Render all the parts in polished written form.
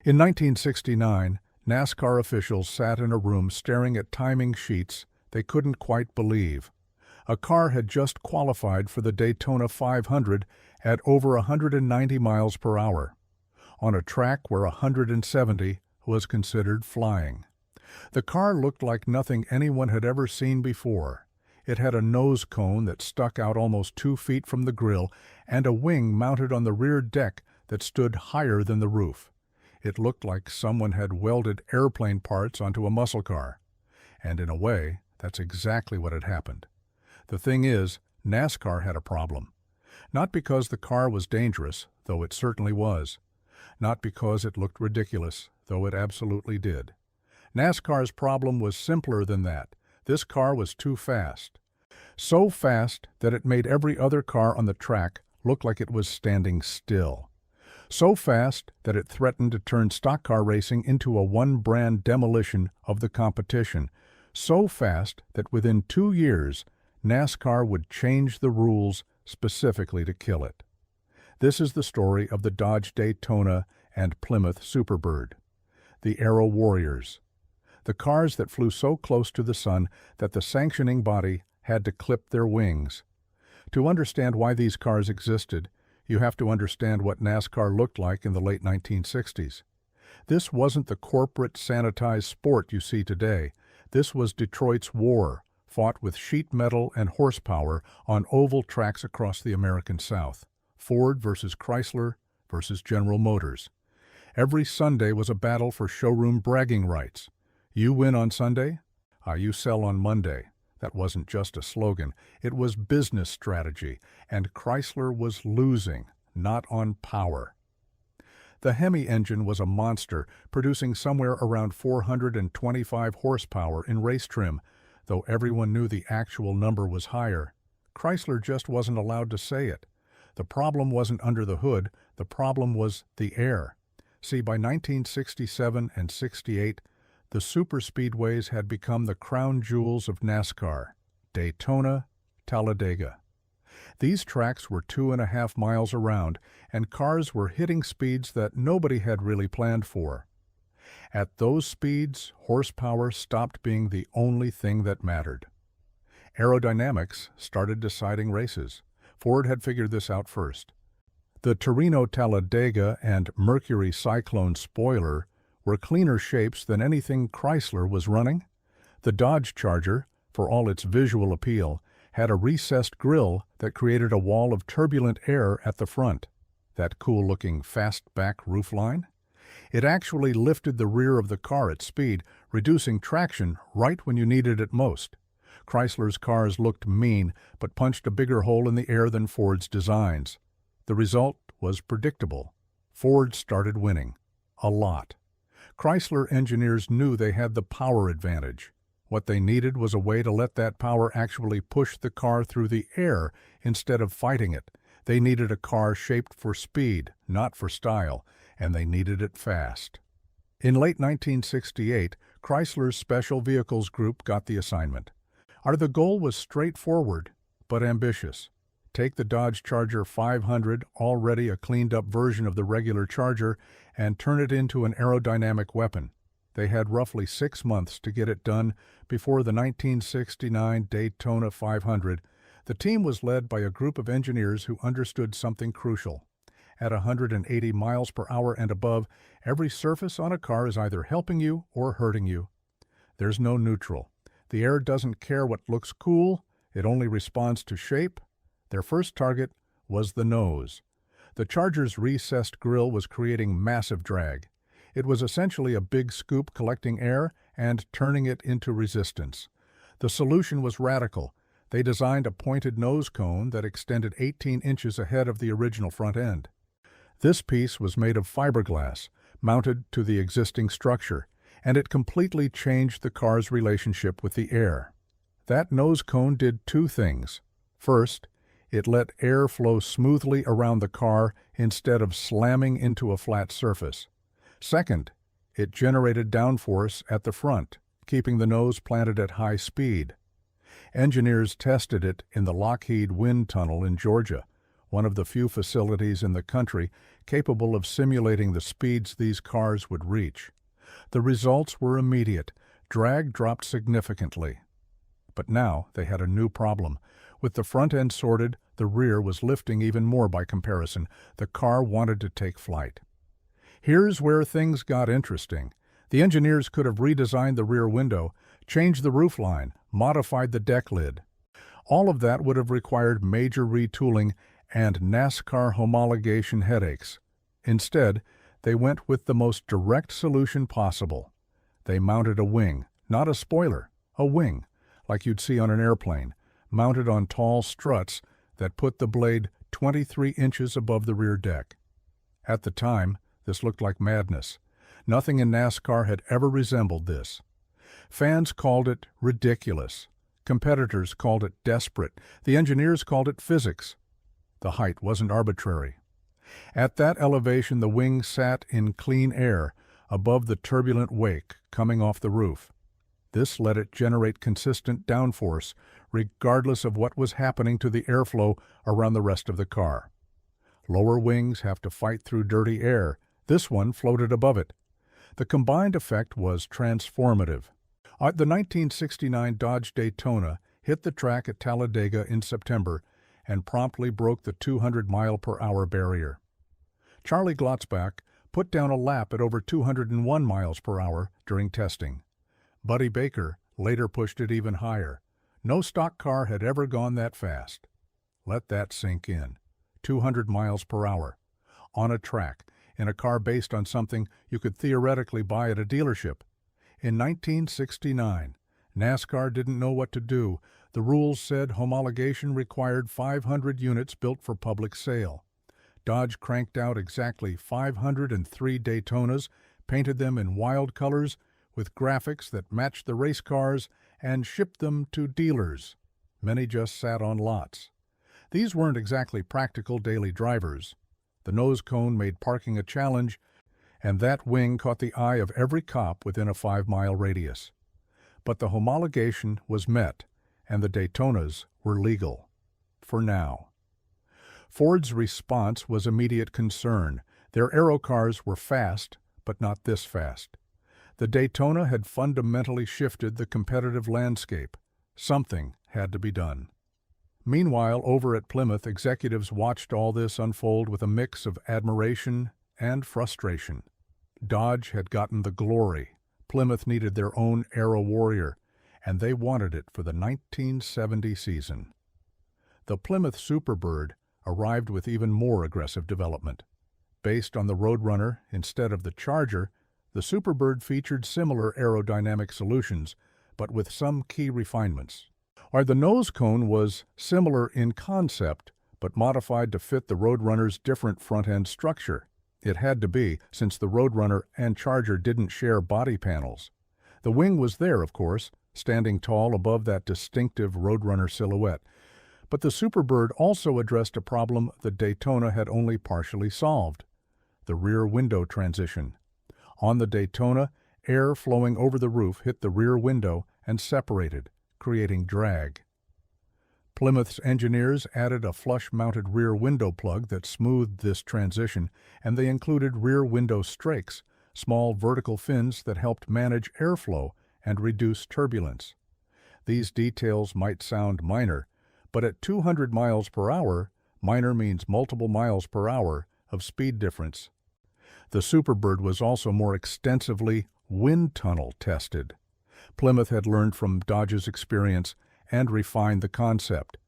In 1969, NASCAR officials sat in a room staring at timing sheets they couldn't quite believe. A car had just qualified for the Daytona 500 at over 190 miles per hour, on a track where 170 was considered flying. The car looked like nothing anyone had ever seen before. It had a nose cone that stuck out almost 2 feet from the grille and a wing mounted on the rear deck that stood higher than the roof. It looked like someone had welded airplane parts onto a muscle car. And in a way, that's exactly what had happened. The thing is, NASCAR had a problem. Not because the car was dangerous, though it certainly was. Not because it looked ridiculous, though it absolutely did. NASCAR's problem was simpler than that. This car was too fast. So fast that it made every other car on the track look like it was standing still. So fast that it threatened to turn stock car racing into a one-brand demolition of the competition. So fast that within 2 years, NASCAR would change the rules specifically to kill it. This is the story of the Dodge Daytona and Plymouth Superbird, the Aero Warriors, the cars that flew so close to the sun that the sanctioning body had to clip their wings. To understand why these cars existed, you have to understand what NASCAR looked like in the late 1960s. This wasn't the corporate sanitized sport you see today. This was Detroit's war, fought with sheet metal and horsepower on oval tracks across the American South. Ford versus Chrysler versus General Motors. Every Sunday was a battle for showroom bragging rights. You win on Sunday, you sell on Monday. That wasn't just a slogan, it was business strategy, and Chrysler was losing, not on power. The Hemi engine was a monster, producing somewhere around 425 horsepower in race trim, though everyone knew the actual number was higher. Chrysler just wasn't allowed to say it. The problem wasn't under the hood, the problem was the air. See, by 1967 and 68, the superspeedways had become the crown jewels of NASCAR, Daytona, Talladega. These tracks were 2.5 miles around, and cars were hitting speeds that nobody had really planned for. At those speeds, horsepower stopped being the only thing that mattered. Aerodynamics started deciding races. Ford had figured this out first. The Torino Talladega and Mercury Cyclone spoiler were cleaner shapes than anything Chrysler was running. The Dodge Charger, for all its visual appeal, had a recessed grille that created a wall of turbulent air at the front. That cool-looking fastback roofline? It actually lifted the rear of the car at speed, reducing traction right when you needed it most. Chrysler's cars looked mean, but punched a bigger hole in the air than Ford's designs. The result was predictable. Ford started winning. A lot. Chrysler engineers knew they had the power advantage. What they needed was a way to let that power actually push the car through the air instead of fighting it. They needed a car shaped for speed, not for style, and they needed it fast. In late 1968, Chrysler's Special Vehicles Group got the assignment. The goal was straightforward, but ambitious. Take the Dodge Charger 500, already a cleaned-up version of the regular Charger, and turn it into an aerodynamic weapon. They had roughly 6 months to get it done before the 1969 Daytona 500. The team was led by a group of engineers who understood something crucial. At 180 miles per hour and above, every surface on a car is either helping you or hurting you. There's no neutral. The air doesn't care what looks cool, it only responds to shape. Their first target was the nose. The Charger's recessed grille was creating massive drag. It was essentially a big scoop collecting air and turning it into resistance. The solution was radical. They designed a pointed nose cone that extended 18 inches ahead of the original front end. This piece was made of fiberglass, mounted to the existing structure, and it completely changed the car's relationship with the air. That nose cone did 2 things. First, it let air flow smoothly around the car instead of slamming into a flat surface. Second, it generated downforce at the front, keeping the nose planted at high speed. Engineers tested it in the Lockheed Wind Tunnel in Georgia, one of the few facilities in the country capable of simulating the speeds these cars would reach. The results were immediate. Drag dropped significantly. But now they had a new problem. With the front end sorted, the rear was lifting even more by comparison. The car wanted to take flight. Here's where things got interesting. The engineers could have redesigned the rear window, changed the roofline, modified the deck lid. All of that would have required major retooling and NASCAR homologation headaches. Instead, they went with the most direct solution possible. They mounted a wing, not a spoiler, a wing, like you'd see on an airplane, mounted on tall struts that put the blade 23 inches above the rear deck. At the time, this looked like madness. Nothing in NASCAR had ever resembled this. Fans called it ridiculous. Competitors called it desperate. The engineers called it physics. The height wasn't arbitrary. At that elevation, the wing sat in clean air above the turbulent wake coming off the roof. This let it generate consistent downforce, regardless of what was happening to the airflow around the rest of the car. Lower wings have to fight through dirty air. This one floated above it. The combined effect was transformative. The 1969 Dodge Daytona hit the track at Talladega in September and promptly broke the 200-mile-per-hour barrier. Charlie Glotzbach put down a lap at over 201 miles per hour during testing. Buddy Baker later pushed it even higher. No stock car had ever gone that fast. Let that sink in. 200 miles per hour. On a track, in a car based on something you could theoretically buy at a dealership. In 1969, NASCAR didn't know what to do. The rules said homologation required 500 units built for public sale. Dodge cranked out exactly 503 Daytonas, painted them in wild colors with graphics that matched the race cars, and shipped them to dealers. Many just sat on lots. These weren't exactly practical daily drivers. The nose cone made parking a challenge, and that wing caught the eye of every cop within a 5-mile radius. But the homologation was met, and the Daytonas were legal. For now. Ford's response was immediate concern. Their Aero cars were fast, but not this fast. The Daytona had fundamentally shifted the competitive landscape. Something had to be done. Meanwhile, over at Plymouth, executives watched all this unfold with a mix of admiration and frustration. Dodge had gotten the glory. Plymouth needed their own Aero Warrior, and they wanted it for the 1970 season. The Plymouth Superbird arrived with even more aggressive development. Based on the Roadrunner instead of the Charger, the Superbird featured similar aerodynamic solutions, but with some key refinements. The nose cone was similar in concept, but modified to fit the Roadrunner's different front-end structure. It had to be, since the Roadrunner and Charger didn't share body panels. The wing was there, of course, standing tall above that distinctive Roadrunner silhouette. But the Superbird also addressed a problem the Daytona had only partially solved: the rear window transition. On the Daytona, air flowing over the roof hit the rear window and separated, creating drag. Plymouth's engineers added a flush-mounted rear window plug that smoothed this transition, and they included rear window strakes, small vertical fins that helped manage airflow and reduce turbulence. These details might sound minor, but at 200 miles per hour, minor means multiple miles per hour of speed difference. The Superbird was also more extensively wind tunnel tested. Plymouth had learned from Dodge's experience and refined the concept.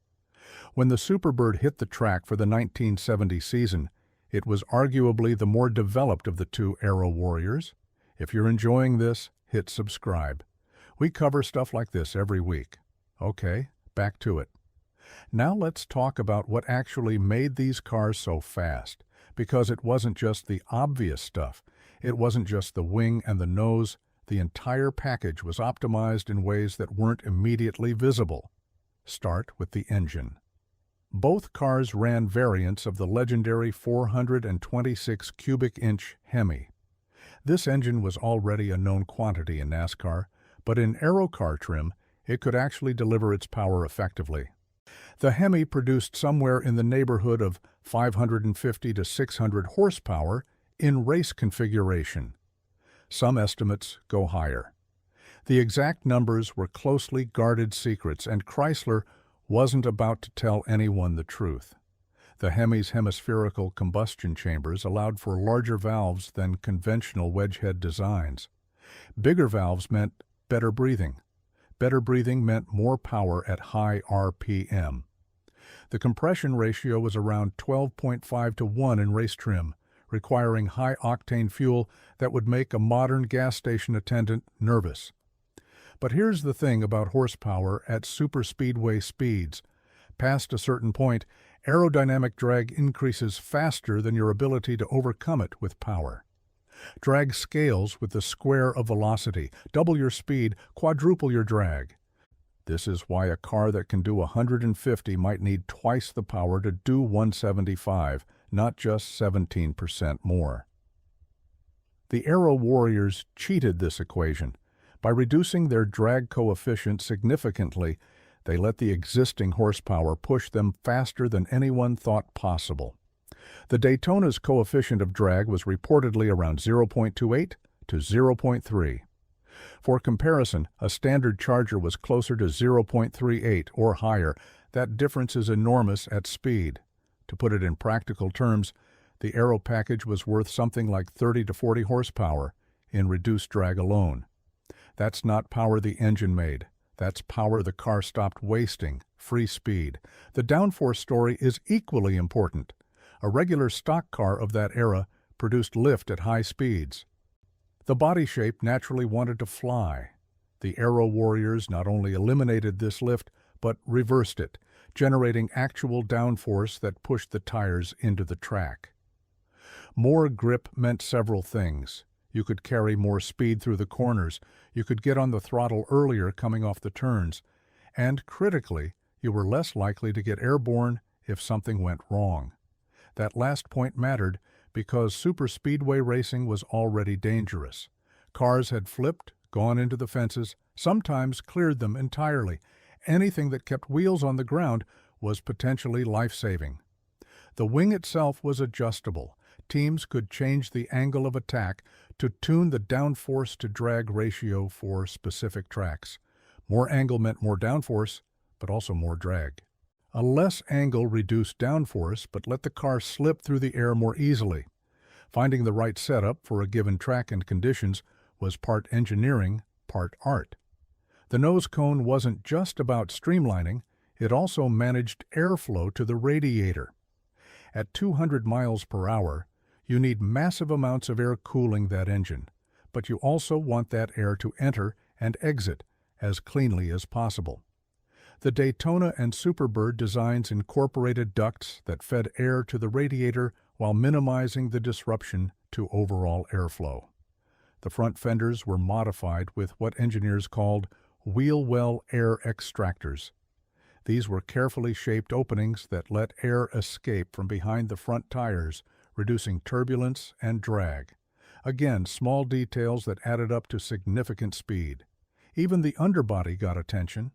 When the Superbird hit the track for the 1970 season, it was arguably the more developed of the two Aero Warriors. If you're enjoying this, hit subscribe. We cover stuff like this every week. Okay, back to it. Now let's talk about what actually made these cars so fast, because it wasn't just the obvious stuff. It wasn't just the wing and the nose. The entire package was optimized in ways that weren't immediately visible. Start with the engine. Both cars ran variants of the legendary 426 cubic inch Hemi. This engine was already a known quantity in NASCAR, but in Aero car trim, it could actually deliver its power effectively. The Hemi produced somewhere in the neighborhood of 550 to 600 horsepower in race configuration. Some estimates go higher. The exact numbers were closely guarded secrets, and Chrysler wasn't about to tell anyone the truth. The Hemi's hemispherical combustion chambers allowed for larger valves than conventional wedgehead designs. Bigger valves meant better breathing. Better breathing meant more power at high RPM. The compression ratio was around 12.5 to 1 in race trim, requiring high-octane fuel that would make a modern gas station attendant nervous. But here's the thing about horsepower at superspeedway speeds. Past a certain point, aerodynamic drag increases faster than your ability to overcome it with power. Drag scales with the square of velocity. Double your speed, quadruple your drag. This is why a car that can do 150 might need twice the power to do 175, not just 17% more. The Aero Warriors cheated this equation. By reducing their drag coefficient significantly, they let the existing horsepower push them faster than anyone thought possible. The Daytona's coefficient of drag was reportedly around 0.28 to 0.3. For comparison, a standard Charger was closer to 0.38 or higher. That difference is enormous at speed. To put it in practical terms, the Aero package was worth something like 30 to 40 horsepower in reduced drag alone. That's not power the engine made. That's power the car stopped wasting, free speed. The downforce story is equally important. A regular stock car of that era produced lift at high speeds. The body shape naturally wanted to fly. The Aero Warriors not only eliminated this lift, but reversed it, generating actual downforce that pushed the tires into the track. More grip meant several things. You could carry more speed through the corners, you could get on the throttle earlier coming off the turns, and critically, you were less likely to get airborne if something went wrong. That last point mattered because superspeedway racing was already dangerous. Cars had flipped, gone into the fences, sometimes cleared them entirely. Anything that kept wheels on the ground was potentially life-saving. The wing itself was adjustable. Teams could change the angle of attack to tune the downforce to drag ratio for specific tracks. More angle meant more downforce, but also more drag. A less angle reduced downforce, but let the car slip through the air more easily. Finding the right setup for a given track and conditions was part engineering, part art. The nose cone wasn't just about streamlining, it also managed airflow to the radiator. At 200 miles per hour, you need massive amounts of air cooling that engine, but you also want that air to enter and exit as cleanly as possible. The Daytona and Superbird designs incorporated ducts that fed air to the radiator while minimizing the disruption to overall airflow. The front fenders were modified with what engineers called wheel well air extractors. These were carefully shaped openings that let air escape from behind the front tires, reducing turbulence and drag. Again, small details that added up to significant speed. Even the underbody got attention.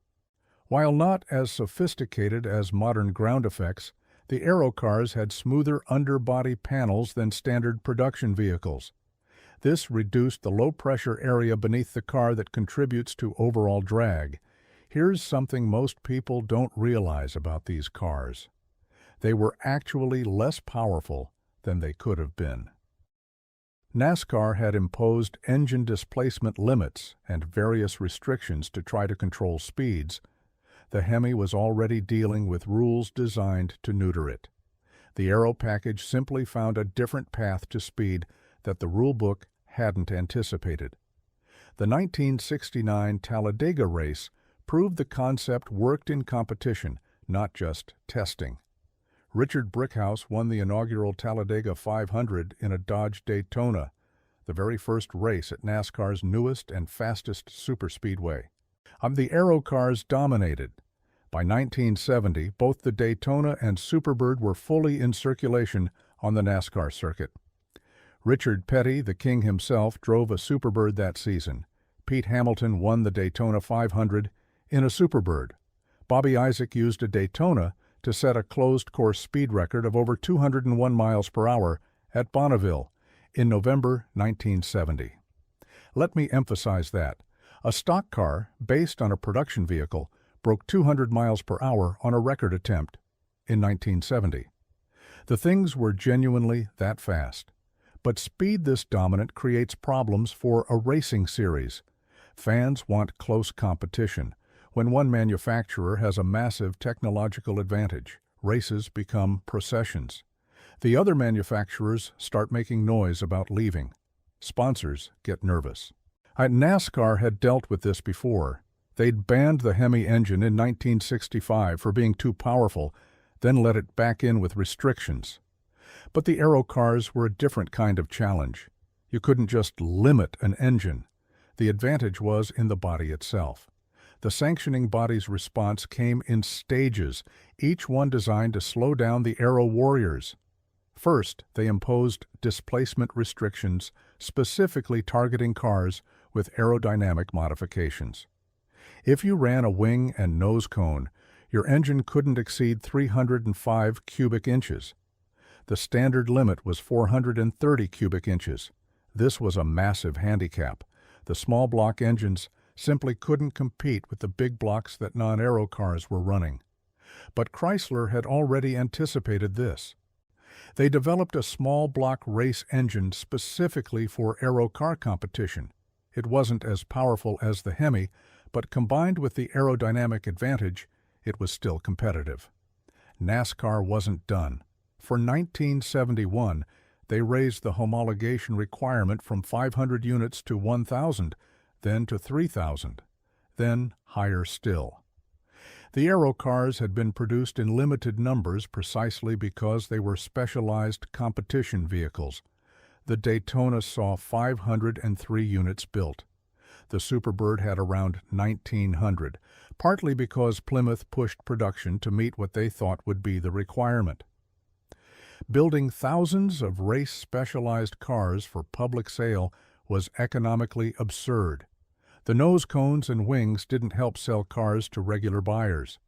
While not as sophisticated as modern ground effects, the Aero cars had smoother underbody panels than standard production vehicles. This reduced the low-pressure area beneath the car that contributes to overall drag. Here's something most people don't realize about these cars. They were actually less powerful than they could have been. NASCAR had imposed engine displacement limits and various restrictions to try to control speeds. The Hemi was already dealing with rules designed to neuter it. The Aero package simply found a different path to speed that the rulebook hadn't anticipated. The 1969 Talladega race proved the concept worked in competition, not just testing. Richard Brickhouse won the inaugural Talladega 500 in a Dodge Daytona, the very first race at NASCAR's newest and fastest superspeedway. The Aero cars dominated. By 1970, both the Daytona and Superbird were fully in circulation on the NASCAR circuit. Richard Petty, the king himself, drove a Superbird that season. Pete Hamilton won the Daytona 500 in a Superbird. Bobby Isaac used a Daytona to set a closed-course speed record of over 201 miles per hour at Bonneville in November 1970. Let me emphasize that. A stock car, based on a production vehicle, broke 200 miles per hour on a record attempt in 1970. The things were genuinely that fast. But speed this dominant creates problems for a racing series. Fans want close competition. When one manufacturer has a massive technological advantage, races become processions. The other manufacturers start making noise about leaving. Sponsors get nervous. NASCAR had dealt with this before. They'd banned the Hemi engine in 1965 for being too powerful, then let it back in with restrictions. But the Aero cars were a different kind of challenge. You couldn't just limit an engine. The advantage was in the body itself. The sanctioning body's response came in stages, each one designed to slow down the Aero Warriors. First, they imposed displacement restrictions, specifically targeting cars with aerodynamic modifications. If you ran a wing and nose cone, your engine couldn't exceed 305 cubic inches. The standard limit was 430 cubic inches. This was a massive handicap. The small block engines simply couldn't compete with the big blocks that non-Aero cars were running. But Chrysler had already anticipated this. They developed a small block race engine specifically for Aero car competition. It wasn't as powerful as the Hemi, but combined with the aerodynamic advantage, it was still competitive. NASCAR wasn't done. For 1971, they raised the homologation requirement from 500 units to 1,000, then to 3,000, then higher still. The Aero cars had been produced in limited numbers precisely because they were specialized competition vehicles. The Daytona saw 503 units built. The Superbird had around 1,900, partly because Plymouth pushed production to meet what they thought would be the requirement. Building thousands of race-specialized cars for public sale was economically absurd. The nose cones and wings didn't help sell cars to regular buyers.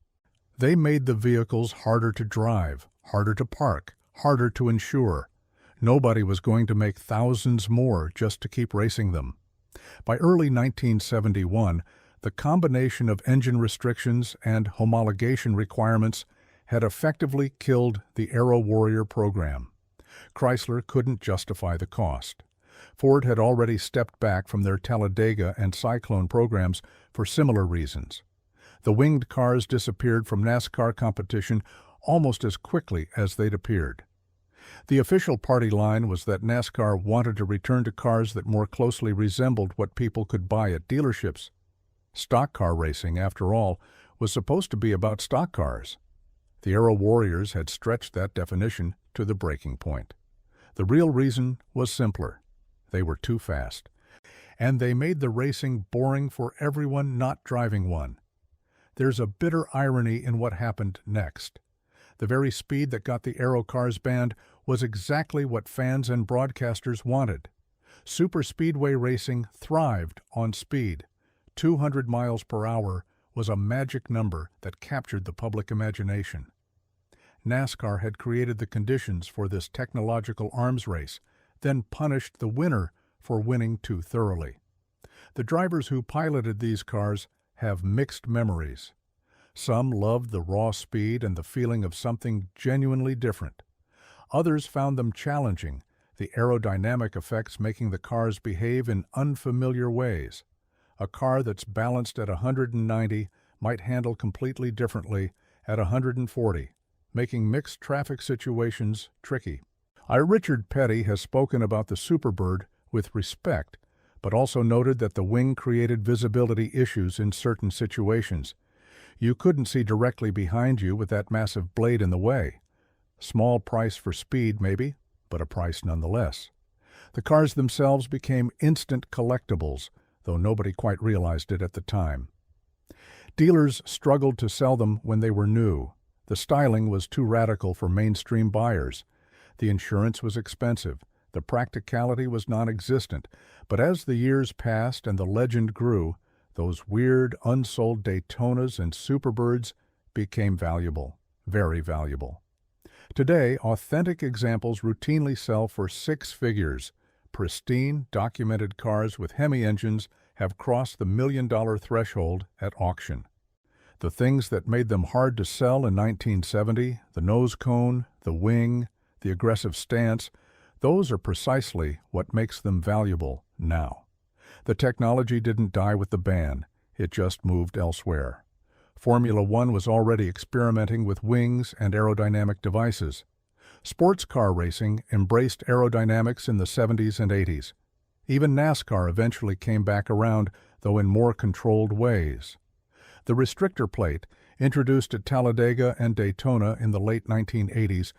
They made the vehicles harder to drive, harder to park, harder to insure. Nobody was going to make thousands more just to keep racing them. By early 1971, the combination of engine restrictions and homologation requirements had effectively killed the Aero Warrior program. Chrysler couldn't justify the cost. Ford had already stepped back from their Talladega and Cyclone programs for similar reasons. The winged cars disappeared from NASCAR competition almost as quickly as they'd appeared. The official party line was that NASCAR wanted to return to cars that more closely resembled what people could buy at dealerships. Stock car racing, after all, was supposed to be about stock cars. The Aero Warriors had stretched that definition to the breaking point. The real reason was simpler. They were too fast. And they made the racing boring for everyone not driving one. There's a bitter irony in what happened next. The very speed that got the Aero cars banned was exactly what fans and broadcasters wanted. Superspeedway racing thrived on speed. 200 miles per hour was a magic number that captured the public imagination. NASCAR had created the conditions for this technological arms race, then punished the winner for winning too thoroughly. The drivers who piloted these cars have mixed memories. Some loved the raw speed and the feeling of something genuinely different. Others found them challenging, the aerodynamic effects making the cars behave in unfamiliar ways. A car that's balanced at 190 might handle completely differently at 140, making mixed traffic situations tricky. Richard Petty has spoken about the Superbird with respect, but also noted that the wing created visibility issues in certain situations. You couldn't see directly behind you with that massive blade in the way. Small price for speed, maybe, but a price nonetheless. The cars themselves became instant collectibles, though nobody quite realized it at the time. Dealers struggled to sell them when they were new. The styling was too radical for mainstream buyers. The insurance was expensive. The practicality was non-existent. But as the years passed and the legend grew, those weird, unsold Daytonas and Superbirds became valuable, very valuable. Today, authentic examples routinely sell for six figures. Pristine, documented cars with Hemi engines have crossed the $1 million threshold at auction. The things that made them hard to sell in 1970, the nose cone, the wing, the aggressive stance, those are precisely what makes them valuable now. The technology didn't die with the ban, it just moved elsewhere. Formula One was already experimenting with wings and aerodynamic devices. Sports car racing embraced aerodynamics in the 70s and 80s. Even NASCAR eventually came back around, though in more controlled ways. The restrictor plate, introduced at Talladega and Daytona in the late 1980s,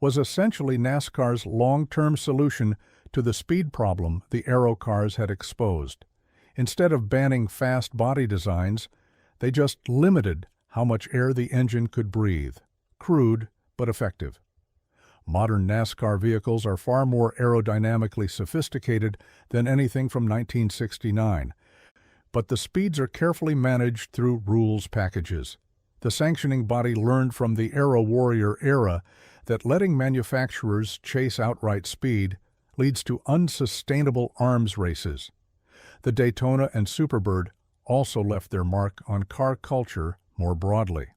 was essentially NASCAR's long-term solution to the speed problem the aero cars had exposed. Instead of banning fast body designs, they just limited how much air the engine could breathe. Crude, but effective. Modern NASCAR vehicles are far more aerodynamically sophisticated than anything from 1969, but the speeds are carefully managed through rules packages. The sanctioning body learned from the Aero Warrior era that letting manufacturers chase outright speed leads to unsustainable arms races. The Daytona and Superbird also left their mark on car culture more broadly.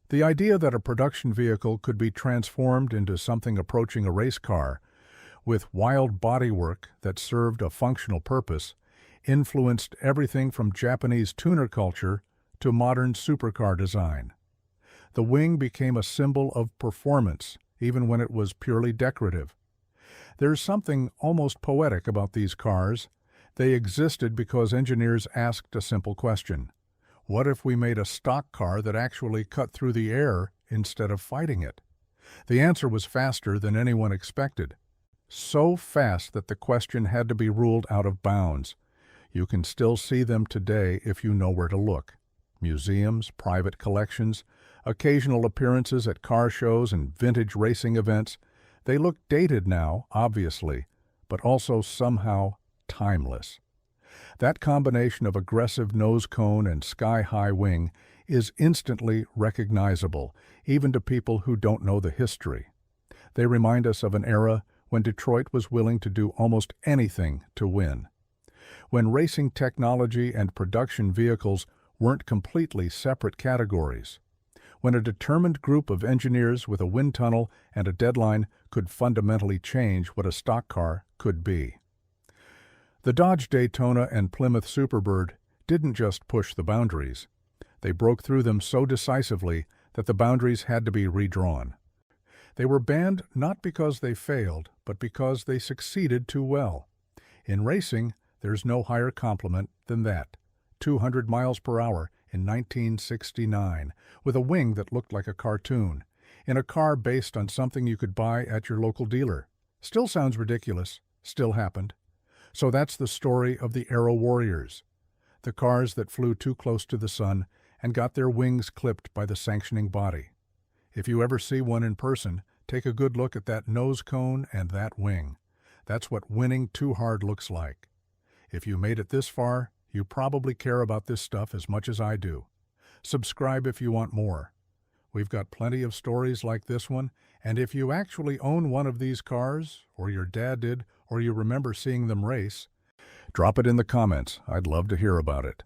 The idea that a production vehicle could be transformed into something approaching a race car, with wild bodywork that served a functional purpose, influenced everything from Japanese tuner culture to modern supercar design. The wing became a symbol of performance, even when it was purely decorative. There's something almost poetic about these cars. They existed because engineers asked a simple question. What if we made a stock car that actually cut through the air instead of fighting it? The answer was faster than anyone expected. So fast that the question had to be ruled out of bounds. You can still see them today if you know where to look. Museums, private collections, occasional appearances at car shows and vintage racing events. They look dated now, obviously, but also somehow timeless. That combination of aggressive nose cone and sky-high wing is instantly recognizable, even to people who don't know the history. They remind us of an era when Detroit was willing to do almost anything to win. When racing technology and production vehicles weren't completely separate categories. When a determined group of engineers with a wind tunnel and a deadline could fundamentally change what a stock car could be. The Dodge Daytona and Plymouth Superbird didn't just push the boundaries. They broke through them so decisively that the boundaries had to be redrawn. They were banned not because they failed, but because they succeeded too well. In racing, there's no higher compliment than that. 200 miles per hour in 1969, with a wing that looked like a cartoon, in a car based on something you could buy at your local dealer. Still sounds ridiculous, still happened. So that's the story of the Aero Warriors, the cars that flew too close to the sun and got their wings clipped by the sanctioning body. If you ever see one in person, take a good look at that nose cone and that wing. That's what winning too hard looks like. If you made it this far, you probably care about this stuff as much as I do. Subscribe if you want more. We've got plenty of stories like this one, and if you actually own one of these cars, or your dad did, or you remember seeing them race, drop it in the comments. I'd love to hear about it.